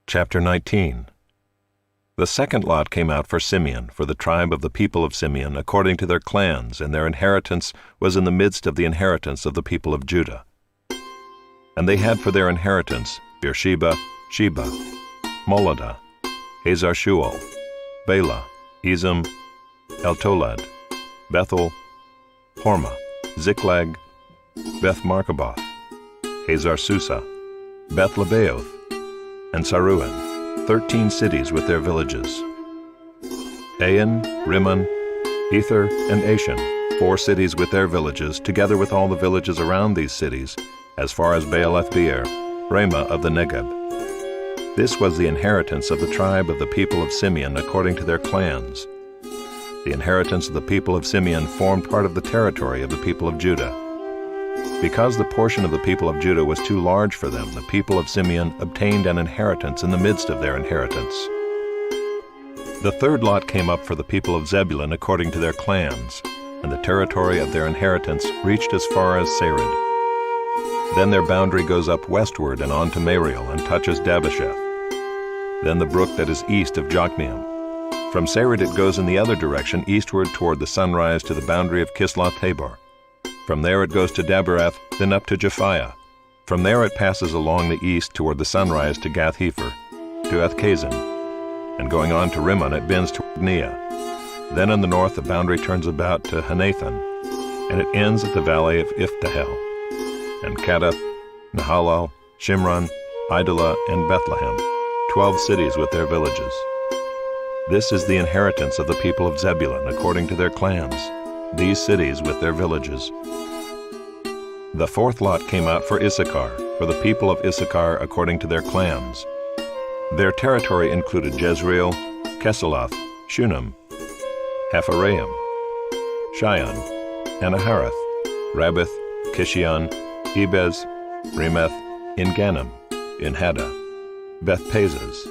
Chapter 19. The second lot came out for Simeon, for the tribe of the people of Simeon, according to their clans, and their inheritance was in the midst of the inheritance of the people of Judah. And they had for their inheritance Beersheba, Sheba, Moladah, Hazar-Shual, Bela, Ezem, Eltolad, Bethel, Hormah, Ziklag, Beth-Markaboth, Hazar-Susa, Beth-Lebaoth, and Saruhen, 13 cities with their villages. Ain, Rimmon, Ether, and Ashan, 4 cities with their villages, together with all the villages around these cities, as far as Baalath-beer, Ramah of the Negeb. This was the inheritance of the tribe of the people of Simeon according to their clans. The inheritance of the people of Simeon formed part of the territory of the people of Judah. Because the portion of the people of Judah was too large for them, the people of Simeon obtained an inheritance in the midst of their inheritance. The third lot came up for the people of Zebulun according to their clans, and the territory of their inheritance reached as far as Sarid. Then their boundary goes up westward and on to Mariel and touches Dabbesheth. Then the brook that is east of Jokmeam. From Sarid it goes in the other direction eastward toward the sunrise to the boundary of Kisloth-Tabor. From there it goes to Daberath, then up to Japhiah. From there it passes along the east toward the sunrise to Gath-Hepher, to Ethkazin, and going on to Rimmon it bends toward Neah. Then in the north the boundary turns about to Hanathan, and it ends at the valley of Iftahel, and Kadath, Nahalal, Shimron, Idalah, and Bethlehem, 12 cities with their villages. This is the inheritance of the people of Zebulun according to their clans, these cities with their villages. The fourth lot came out for Issachar, for the people of Issachar according to their clans. Their territory included Jezreel, Kesaloth, Shunem, Hapharaim, Shion, Anaharath, Rabbith, Kishion, Ebez, Remeth, En-Gannim, En-Haddah, Beth-Pazez.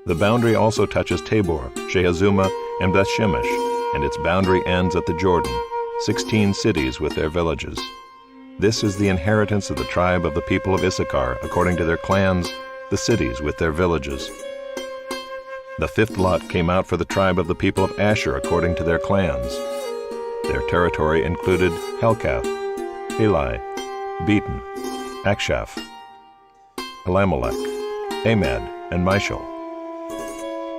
The boundary also touches Tabor, Shehazumah, and Beth-Shemesh, and its boundary ends at the Jordan, 16 cities with their villages. This is the inheritance of the tribe of the people of Issachar, according to their clans, the cities with their villages. The fifth lot came out for the tribe of the people of Asher, according to their clans. Their territory included Helkath, Eli, Beaton, Akshaph, Elimelech, Amad, and Mishal.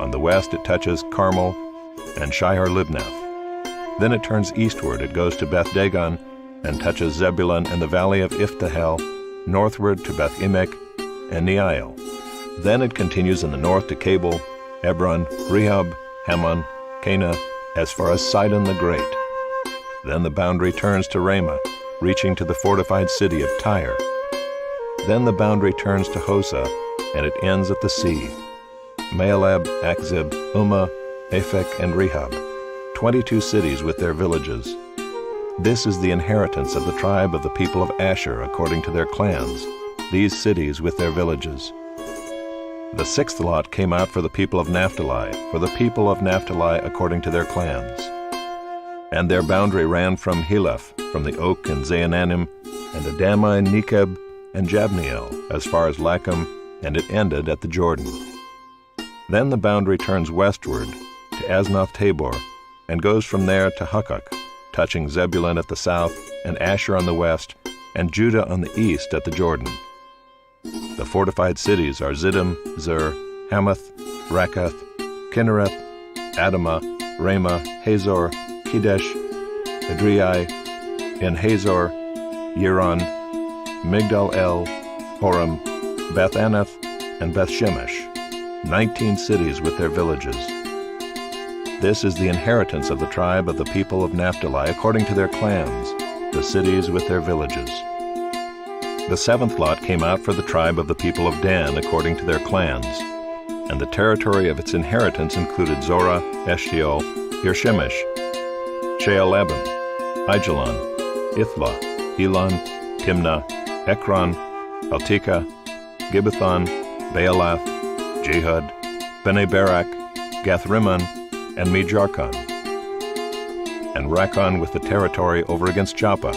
On the west it touches Carmel and Shihar-Libnath. Then it turns eastward, it goes to Beth-Dagon, and touches Zebulun and the valley of Iftahel, northward to Beth-Emek and Neiel. Then it continues in the north to Cabul, Hebron, Rehob, Hammon, Cana, as far as Sidon the Great. Then the boundary turns to Ramah, reaching to the fortified city of Tyre. Then the boundary turns to Hosa, and it ends at the sea. Maalab, Akzib, Ummah, Aphek, and Rehob, 22 cities with their villages. This is the inheritance of the tribe of the people of Asher according to their clans, these cities with their villages. The sixth lot came out for the people of Naphtali, for the people of Naphtali according to their clans. And their boundary ran from Heleph, from the oak and Zaanannim, and Adami, Nekeb, and Jabneel, as far as Lacham, and it ended at the Jordan. Then the boundary turns westward to Aznoth-Tabor, and goes from there to Hukkok, touching Zebulun at the south, and Asher on the west, and Judah on the east at the Jordan. The fortified cities are Ziddim, Zer, Hamath, Rakath, Kinnereth, Adamah, Ramah, Hazor, Kedesh, Edrei, En-Hazor, Yiron, Migdal-El, Horem, Beth-Anath, and Beth-Shemesh, 19 cities with their villages. This is the inheritance of the tribe of the people of Naphtali according to their clans, the cities with their villages. The seventh lot came out for the tribe of the people of Dan according to their clans, and the territory of its inheritance included Zorah, Eshtaol, Beer-Shemesh, Shaalabim, Aijalon, Ithlah, Elon, Timnah, Ekron, Eltekeh, Gibbethon, Baalath, Jehud, Bene Barak, Gath-Rimmon, and Mejarkon, and Rakkon with the territory over against Joppa.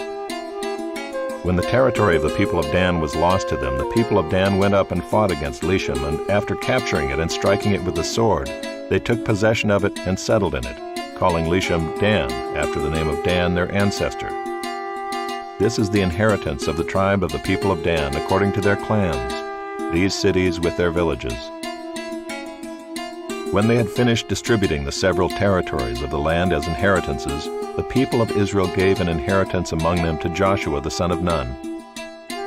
When the territory of the people of Dan was lost to them, the people of Dan went up and fought against Lisham, and after capturing it and striking it with the sword, they took possession of it and settled in it, calling Lisham Dan, after the name of Dan their ancestor. This is the inheritance of the tribe of the people of Dan according to their clans, these cities with their villages. When they had finished distributing the several territories of the land as inheritances, the people of Israel gave an inheritance among them to Joshua the son of Nun.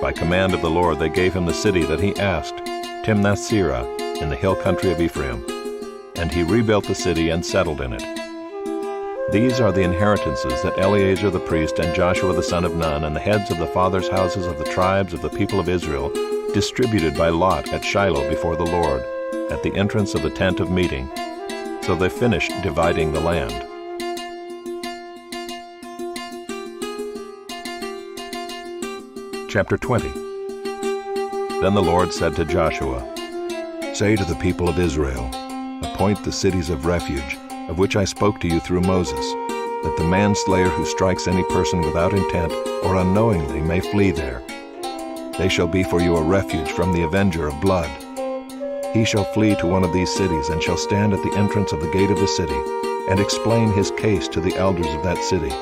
By command of the Lord they gave him the city that he asked, Timnath-Serah, in the hill country of Ephraim, and he rebuilt the city and settled in it. These are the inheritances that Eleazar the priest and Joshua the son of Nun and the heads of the fathers' houses of the tribes of the people of Israel distributed by lot at Shiloh before the Lord, at the entrance of the tent of meeting. So they finished dividing the land. Chapter 20. Then the Lord said to Joshua, Say to the people of Israel, Appoint the cities of refuge, of which I spoke to you through Moses, that the manslayer who strikes any person without intent or unknowingly may flee there. They shall be for you a refuge from the avenger of blood. He shall flee to one of these cities and shall stand at the entrance of the gate of the city and explain his case to the elders of that city.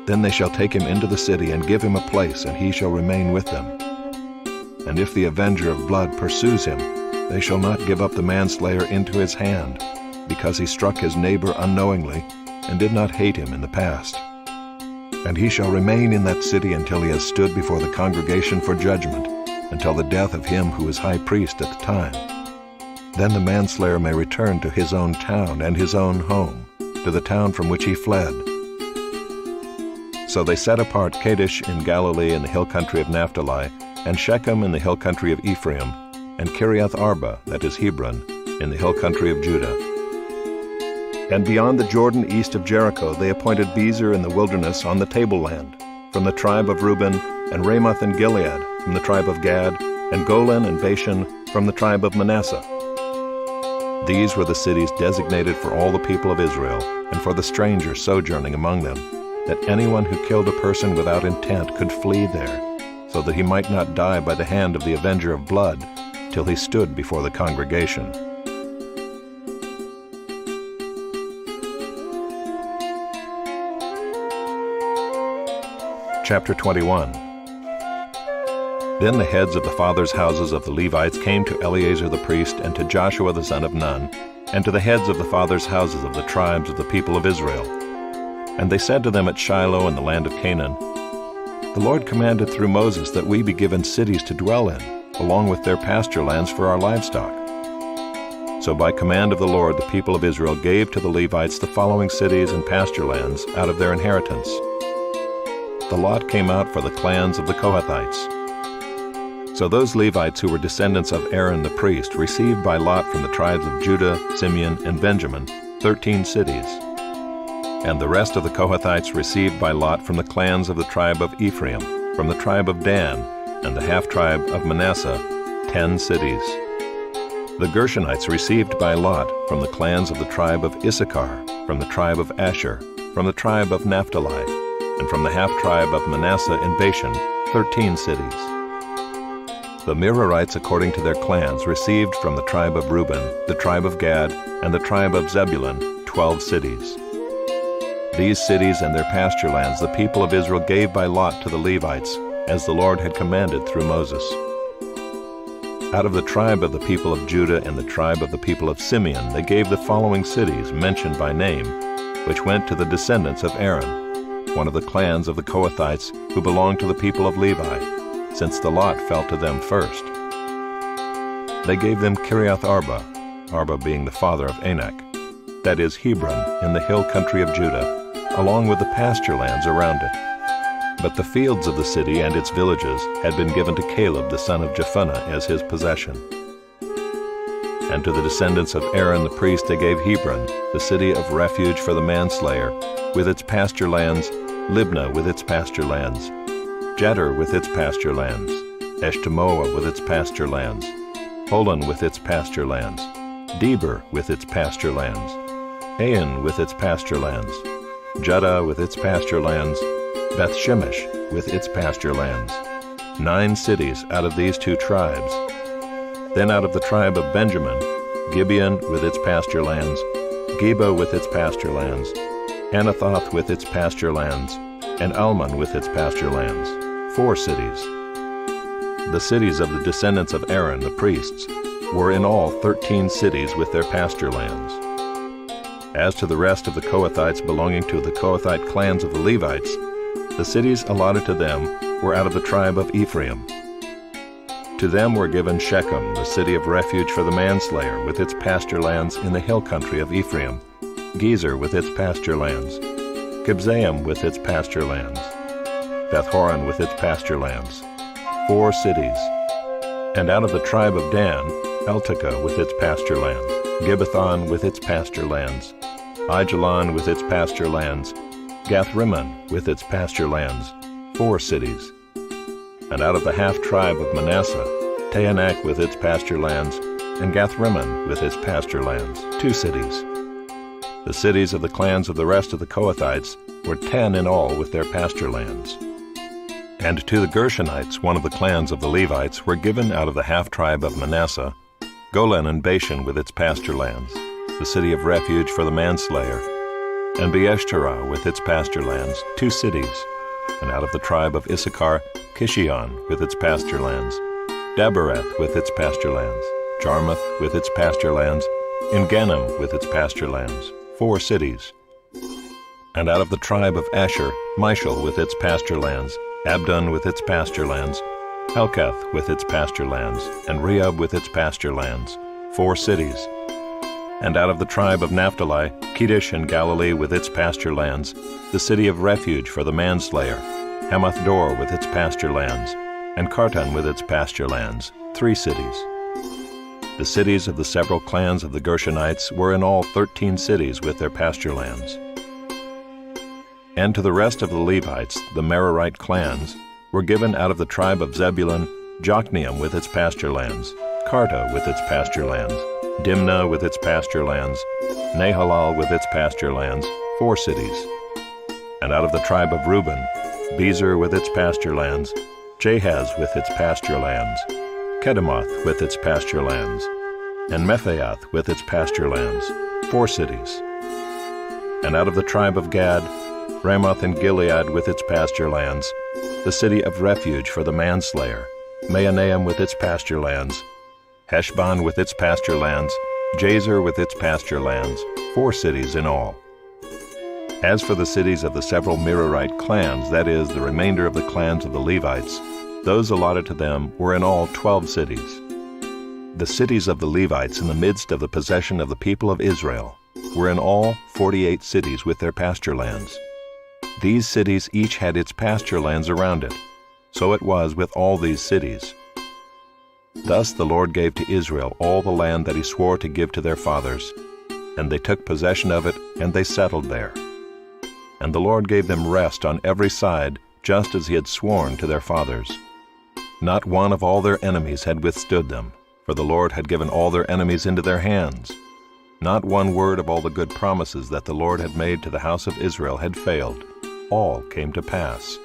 Then they shall take him into the city and give him a place, and he shall remain with them. And if the avenger of blood pursues him, they shall not give up the manslayer into his hand, because he struck his neighbor unknowingly and did not hate him in the past. And he shall remain in that city until he has stood before the congregation for judgment, until the death of him who is high priest at the time. Then the manslayer may return to his own town and his own home, to the town from which he fled. So they set apart Kadesh in Galilee in the hill country of Naphtali, and Shechem in the hill country of Ephraim, and Kiriath Arba, that is Hebron, in the hill country of Judah. And beyond the Jordan east of Jericho they appointed Bezer in the wilderness on the tableland, from the tribe of Reuben, and Ramoth and Gilead, from the tribe of Gad, and Golan and Bashan, from the tribe of Manasseh. These were the cities designated for all the people of Israel, and for the stranger sojourning among them, that anyone who killed a person without intent could flee there, so that he might not die by the hand of the avenger of blood, till he stood before the congregation. Chapter 21. Then the heads of the fathers' houses of the Levites came to Eleazar the priest and to Joshua the son of Nun, and to the heads of the fathers' houses of the tribes of the people of Israel. And they said to them at Shiloh in the land of Canaan, The Lord commanded through Moses that we be given cities to dwell in, along with their pasture lands for our livestock. So by command of the Lord the people of Israel gave to the Levites the following cities and pasture lands out of their inheritance. The lot came out for the clans of the Kohathites. So those Levites who were descendants of Aaron the priest received by lot from the tribes of Judah, Simeon, and Benjamin 13 cities. And the rest of the Kohathites received by lot from the clans of the tribe of Ephraim, from the tribe of Dan, and the half-tribe of Manasseh 10 cities. The Gershonites received by lot from the clans of the tribe of Issachar, from the tribe of Asher, from the tribe of Naphtali, and from the half-tribe of Manasseh in Bashan 13 cities. The Merarites according to their clans received from the tribe of Reuben, the tribe of Gad, and the tribe of Zebulun 12 cities. These cities and their pasture lands the people of Israel gave by lot to the Levites, as the Lord had commanded through Moses. Out of the tribe of the people of Judah and the tribe of the people of Simeon they gave the following cities mentioned by name, which went to the descendants of Aaron, one of the clans of the Kohathites who belonged to the people of Levi, since the lot fell to them first. They gave them Kiriath Arba, Arba being the father of Anak, that is Hebron in the hill country of Judah, along with the pasture lands around it. But the fields of the city and its villages had been given to Caleb the son of Jephunneh as his possession. And to the descendants of Aaron the priest they gave Hebron, the city of refuge for the manslayer, with its pasture lands, Libnah with its pasture lands, Jeter with its pasture lands, Eshtemoa with its pasture lands, Holon with its pasture lands, Deber with its pasture lands, Ain with its pasture lands, Judah with its pasture lands, Beth Shemesh with its pasture lands. 9 cities out of these 2 tribes. Then out of the tribe of Benjamin, Gibeon with its pasture lands, Geba with its pasture lands, Anathoth with its pasture lands, and Almon with its pasture lands. 4 cities. The cities of the descendants of Aaron, the priests, were in all 13 cities with their pasture lands. As to the rest of the Kohathites belonging to the Kohathite clans of the Levites, the cities allotted to them were out of the tribe of Ephraim. To them were given Shechem, the city of refuge for the manslayer, with its pasture lands in the hill country of Ephraim, Gezer with its pasture lands, Kibzaim with its pasture lands, Beth-horon with its pasture lands. 4 cities. And out of the tribe of Dan, Eltekeh with its pasture lands, Gibbethon with its pasture lands, Aijalon with its pasture lands, Gath-rimmon with its pasture lands. 4 cities. And out of the half-tribe of Manasseh, Taanach with its pasture lands, and Gath-rimmon with its pasture lands. 2 cities. The cities of the clans of the rest of the Kohathites were 10 in all with their pasture lands. And to the Gershonites, one of the clans of the Levites, were given out of the half-tribe of Manasseh, Golan and Bashan with its pasture lands, the city of refuge for the manslayer, and Beeshterah with its pasture lands. 2 cities. And out of the tribe of Issachar, Kishion with its pasture lands, Dabereth with its pasture lands, Jarmuth with its pasture lands, En-gannim with its pasture lands. 4 cities. And out of the tribe of Asher, Mishal with its pasture lands, Abdon with its pasture lands, Helkath with its pasture lands, and Rehob with its pasture lands. 4 cities. And out of the tribe of Naphtali, Kedesh in Galilee with its pasture lands, the city of refuge for the manslayer, Hamath-dor with its pasture lands, and Kartan with its pasture lands. 3 cities. The cities of the several clans of the Gershonites were in all 13 cities with their pasture lands. And to the rest of the Levites, the Merarite clans, were given out of the tribe of Zebulun, Jokneam with its pasture lands, Karta with its pasture lands, Dimnah with its pasture lands, Nahalal with its pasture lands. 4 cities. And out of the tribe of Reuben, Bezer with its pasture lands, Jahaz with its pasture lands, Kedemoth with its pasture lands, and Mephaath with its pasture lands. 4 cities. And out of the tribe of Gad, Ramoth in Gilead with its pasture lands, the city of refuge for the manslayer, Mahanaim with its pasture lands, Heshbon with its pasture lands, Jazer with its pasture lands. 4 cities in all. As for the cities of the several Merarite clans, that is, the remainder of the clans of the Levites, those allotted to them were in all 12 cities. The cities of the Levites in the midst of the possession of the people of Israel were in all 48 cities with their pasture lands. These cities each had its pasture lands around it. So it was with all these cities. Thus the Lord gave to Israel all the land that he swore to give to their fathers, and they took possession of it, and they settled there. And the Lord gave them rest on every side, just as he had sworn to their fathers. Not one of all their enemies had withstood them, for the Lord had given all their enemies into their hands. Not one word of all the good promises that the Lord had made to the house of Israel had failed. All came to pass.